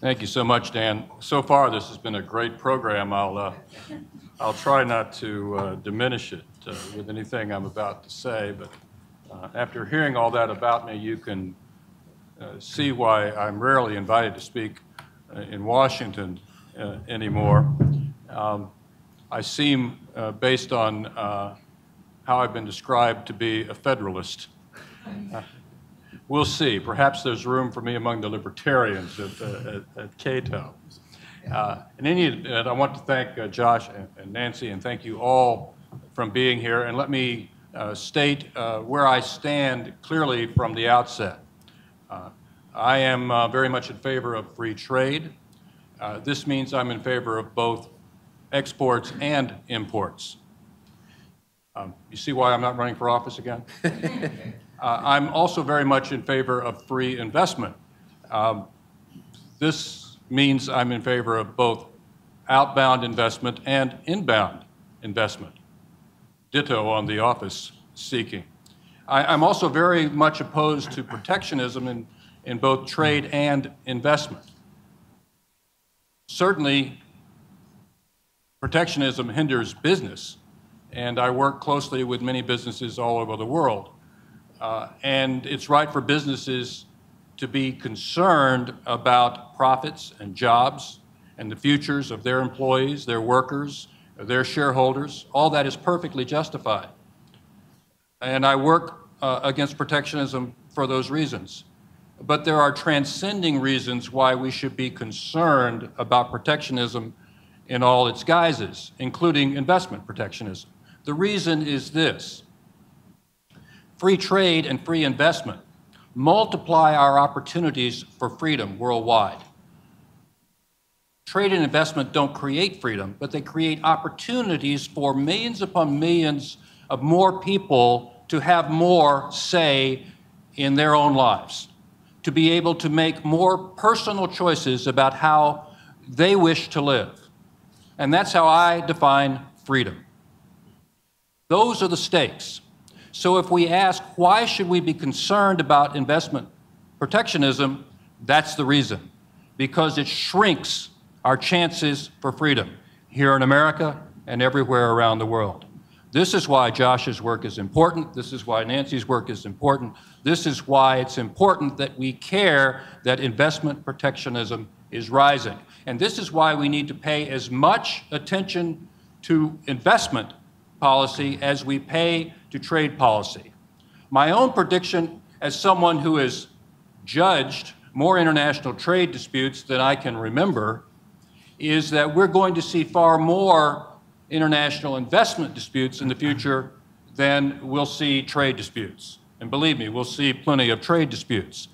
Thank you so much, Dan. So far, this has been a great program. I'll try not to diminish it with anything I'm about to say, but after hearing all that about me, you can see why I'm rarely invited to speak in Washington anymore. I seem, based on how I've been described, to be a federalist. We'll see. Perhaps there's room for me among the libertarians at Cato. In any event, I want to thank Josh and Nancy, and thank you all from being here. And let me state where I stand clearly from the outset. I am very much in favor of free trade. This means I'm in favor of both exports and imports. You see why I'm not running for office again? I'm also very much in favor of free investment. This means I'm in favor of both outbound investment and inbound investment. Ditto on the office seeking. I'm also very much opposed to protectionism in both trade and investment. Certainly, protectionism hinders business, and I work closely with many businesses all over the world. And it's right for businesses to be concerned about profits and jobs and the futures of their employees, their workers, their shareholders. All that is perfectly justified. And I work against protectionism for those reasons. But there are transcending reasons why we should be concerned about protectionism in all its guises, including investment protectionism. The reason is this. Free trade and free investment multiply our opportunities for freedom worldwide. Trade and investment don't create freedom, but they create opportunities for millions upon millions of more people to have more say in their own lives, to be able to make more personal choices about how they wish to live. And that's how I define freedom. Those are the stakes. So if we ask, why should we be concerned about investment protectionism, that's the reason. Because it shrinks our chances for freedom here in America and everywhere around the world. This is why Josh's work is important. This is why Nancy's work is important. This is why it's important that we care that investment protectionism is rising. And this is why we need to pay as much attention to investment policy as we pay to trade policy. My own prediction, as someone who has judged more international trade disputes than I can remember, is that we're going to see far more international investment disputes in the future than we'll see trade disputes. And believe me, we'll see plenty of trade disputes.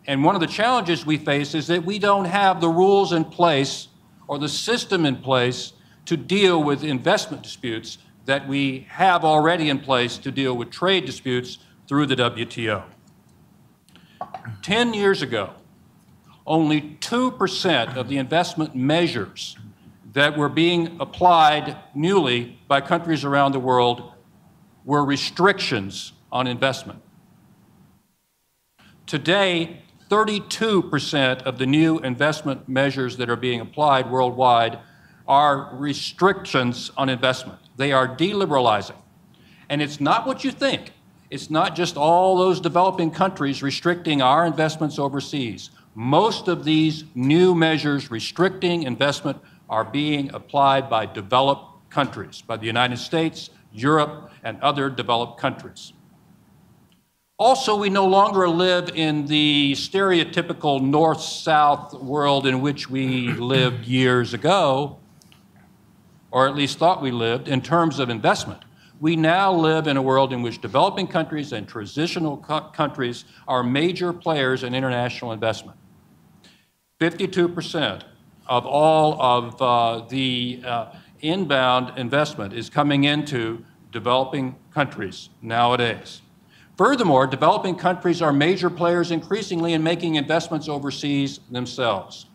And one of the challenges we face is that we don't have the rules in place or the system in place to deal with investment disputes that we have already in place to deal with trade disputes through the WTO. 10 years ago, only 2% of the investment measures that were being applied newly by countries around the world were restrictions on investment. Today, 32% of the new investment measures that are being applied worldwide are restrictions on investment. They are deliberalizing. And it's not what you think. It's not just all those developing countries restricting our investments overseas. Most of these new measures restricting investment are being applied by developed countries, by the United States, Europe, and other developed countries. Also, we no longer live in the stereotypical north-south world in which we lived years ago, or at least thought we lived, in terms of investment. We now live in a world in which developing countries and transitional countries are major players in international investment. 52% of all of the inbound investment is coming into developing countries nowadays. Furthermore, developing countries are major players increasingly in making investments overseas themselves.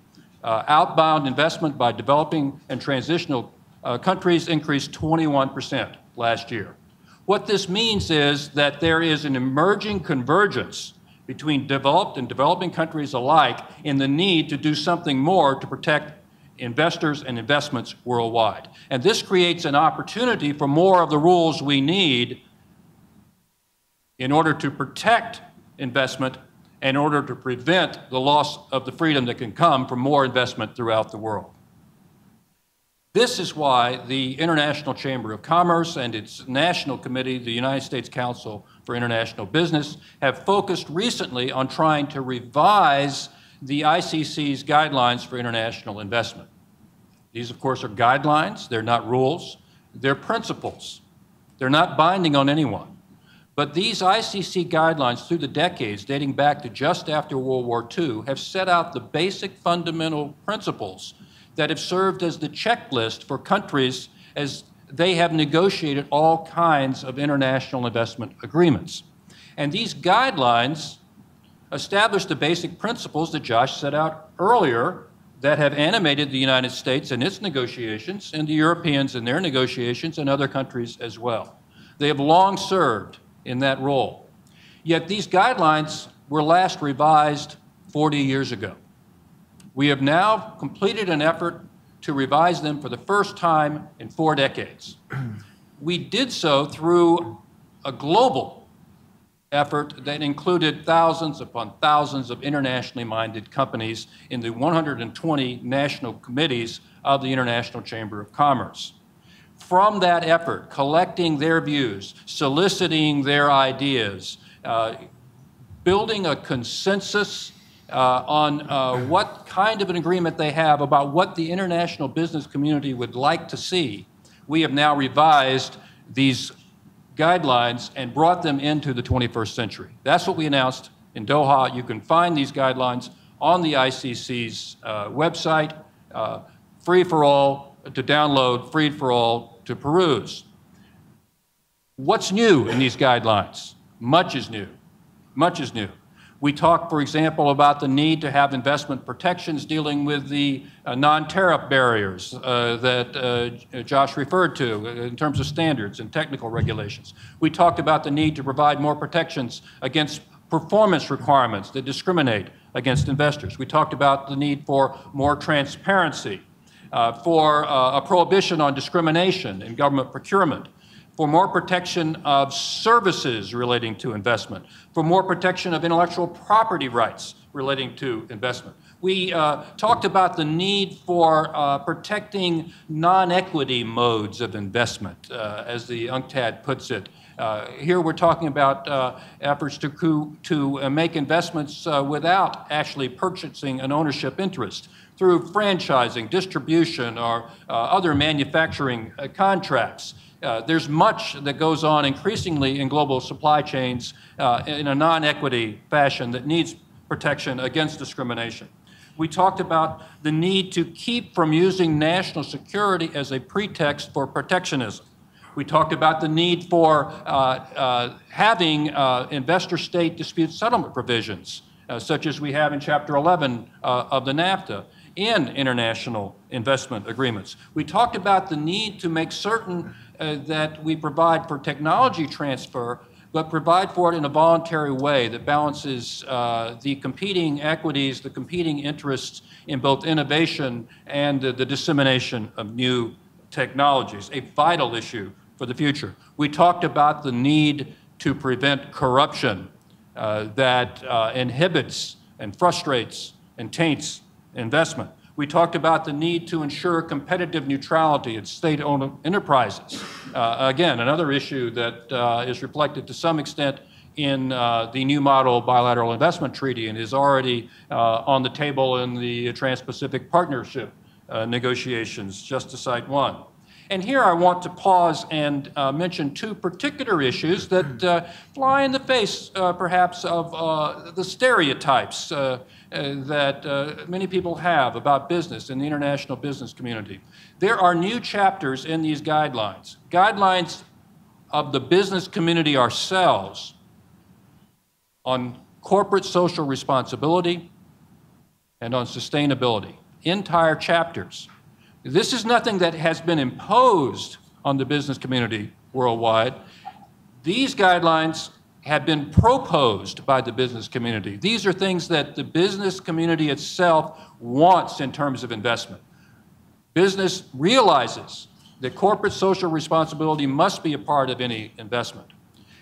Outbound investment by developing and transitional countries increased 21% last year. What this means is that there is an emerging convergence between developed and developing countries alike in the need to do something more to protect investors and investments worldwide. And this creates an opportunity for more of the rules we need in order to protect investment and in order to prevent the loss of the freedom that can come from more investment throughout the world. This is why the International Chamber of Commerce and its national committee, the United States Council for International Business, have focused recently on trying to revise the ICC's guidelines for international investment. These, of course, are guidelines. They're not rules. They're principles. They're not binding on anyone. But these ICC guidelines through the decades, dating back to just after World War II, have set out the basic fundamental principles that have served as the checklist for countries as they have negotiated all kinds of international investment agreements. And these guidelines establish the basic principles that Josh set out earlier that have animated the United States in its negotiations and the Europeans in their negotiations and other countries as well. They have long served in that role. Yet these guidelines were last revised 40 years ago. We have now completed an effort to revise them for the first time in 4 decades. We did so through a global effort that included thousands upon thousands of internationally minded companies in the 120 national committees of the International Chamber of Commerce. From that effort, collecting their views, soliciting their ideas, building a consensus on what kind of an agreement they have about what the international business community would like to see, we have now revised these guidelines and brought them into the 21st century. That's what we announced in Doha. You can find these guidelines on the ICC's website, free for all to download, free for all to peruse. What's new in these guidelines? Much is new. Much is new. We talk, for example, about the need to have investment protections dealing with the non-tariff barriers that Josh referred to in terms of standards and technical regulations. We talked about the need to provide more protections against performance requirements that discriminate against investors. We talked about the need for more transparency, for a prohibition on discrimination in government procurement, for more protection of services relating to investment, for more protection of intellectual property rights relating to investment. We talked about the need for protecting non-equity modes of investment, as the UNCTAD puts it. Here we're talking about efforts to make investments without actually purchasing an ownership interest through franchising, distribution, or other manufacturing contracts. There's much that goes on increasingly in global supply chains in a non-equity fashion that needs protection against discrimination. We talked about the need to keep from using national security as a pretext for protectionism. We talked about the need for having investor-state dispute settlement provisions, such as we have in Chapter 11 of the NAFTA, in international investment agreements. We talked about the need to make certain that we provide for technology transfer, but provide for it in a voluntary way that balances the competing equities, the competing interests in both innovation and the dissemination of new technologies, a vital issue for the future. We talked about the need to prevent corruption that inhibits and frustrates and taints investment. We talked about the need to ensure competitive neutrality in state-owned enterprises. Again, another issue that is reflected to some extent in the new model bilateral investment treaty and is already on the table in the Trans-Pacific Partnership negotiations, just to cite one. And here I want to pause and mention 2 particular issues that fly in the face, perhaps, of the stereotypes that many people have about business in the international business community. There are new chapters in these guidelines, guidelines of the business community ourselves on corporate social responsibility and on sustainability, entire chapters. This is nothing that has been imposed on the business community worldwide. These guidelines have been proposed by the business community. These are things that the business community itself wants in terms of investment. Business realizes that corporate social responsibility must be a part of any investment.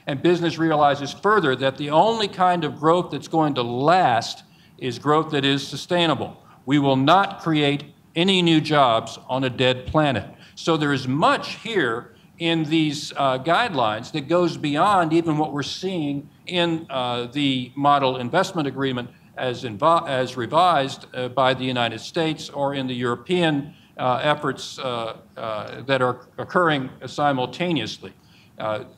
And business realizes further that the only kind of growth that's going to last is growth that is sustainable. We will not create any new jobs on a dead planet. So there is much here in these guidelines that goes beyond even what we're seeing in the model investment agreement as revised by the United States or in the European efforts that are occurring simultaneously.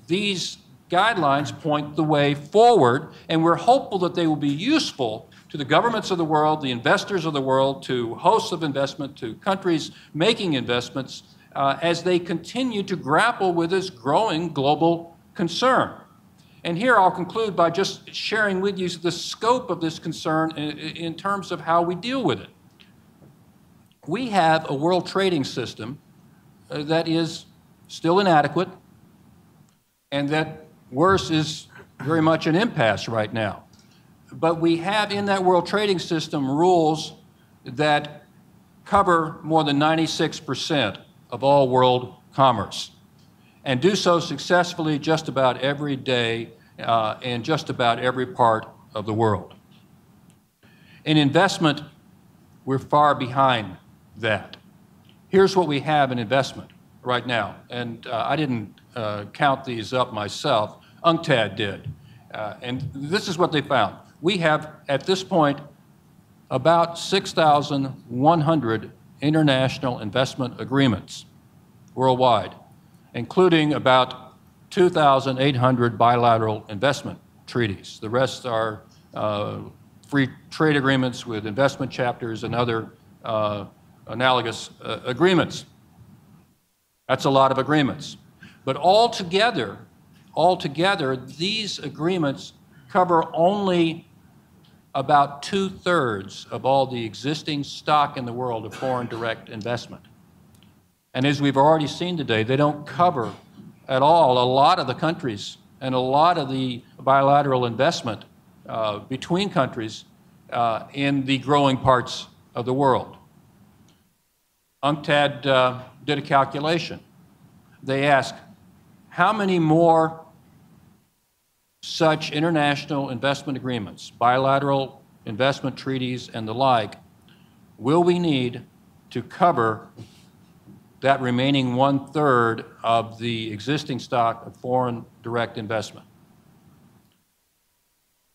These guidelines point the way forward, and we're hopeful that they will be useful to the governments of the world, the investors of the world, to hosts of investment, to countries making investments, as they continue to grapple with this growing global concern. And here I'll conclude by just sharing with you the scope of this concern in terms of how we deal with it. We have a world trading system that is still inadequate, and that, worse, is very much an impasse right now. But we have in that world trading system rules that cover more than 96% of all world commerce, and do so successfully just about every day in just about every part of the world. In investment, we're far behind that. Here's what we have in investment right now, and I didn't count these up myself. UNCTAD did, and this is what they found. We have, at this point, about 6,100 international investment agreements worldwide, including about 2,800 bilateral investment treaties. The rest are free trade agreements with investment chapters and other analogous agreements. That's a lot of agreements. But altogether, these agreements cover only about 2/3 of all the existing stock in the world of foreign direct investment. And as we've already seen today, they don't cover at all a lot of the countries and a lot of the bilateral investment between countries in the growing parts of the world. UNCTAD did a calculation. They asked, how many more such international investment agreements, bilateral investment treaties and the like, will we need to cover that remaining 1/3 of the existing stock of foreign direct investment?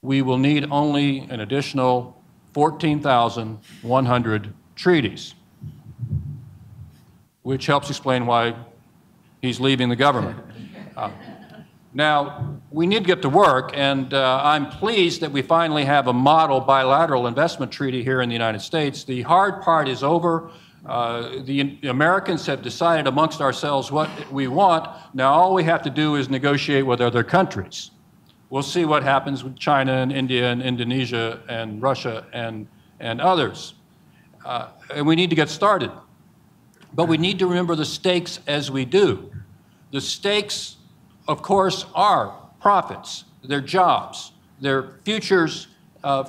We will need only an additional 14,100 treaties, which helps explain why he's leaving the government. Now, we need to get to work, and I'm pleased that we finally have a model bilateral investment treaty here in the United States. The hard part is over. The Americans have decided amongst ourselves what we want. Now all we have to do is negotiate with other countries. We'll see what happens with China and India and Indonesia and Russia and others. And we need to get started. But we need to remember the stakes as we do. The stakes, of course, are profits, they're jobs, they're futures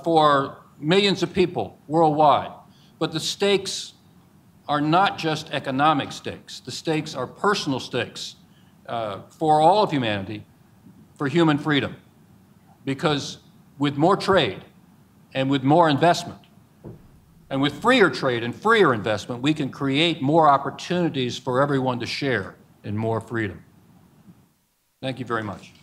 for millions of people worldwide. But the stakes are not just economic stakes. The stakes are personal stakes for all of humanity, for human freedom. Because with more trade and with more investment, and with freer trade and freer investment, we can create more opportunities for everyone to share in more freedom. Thank you very much.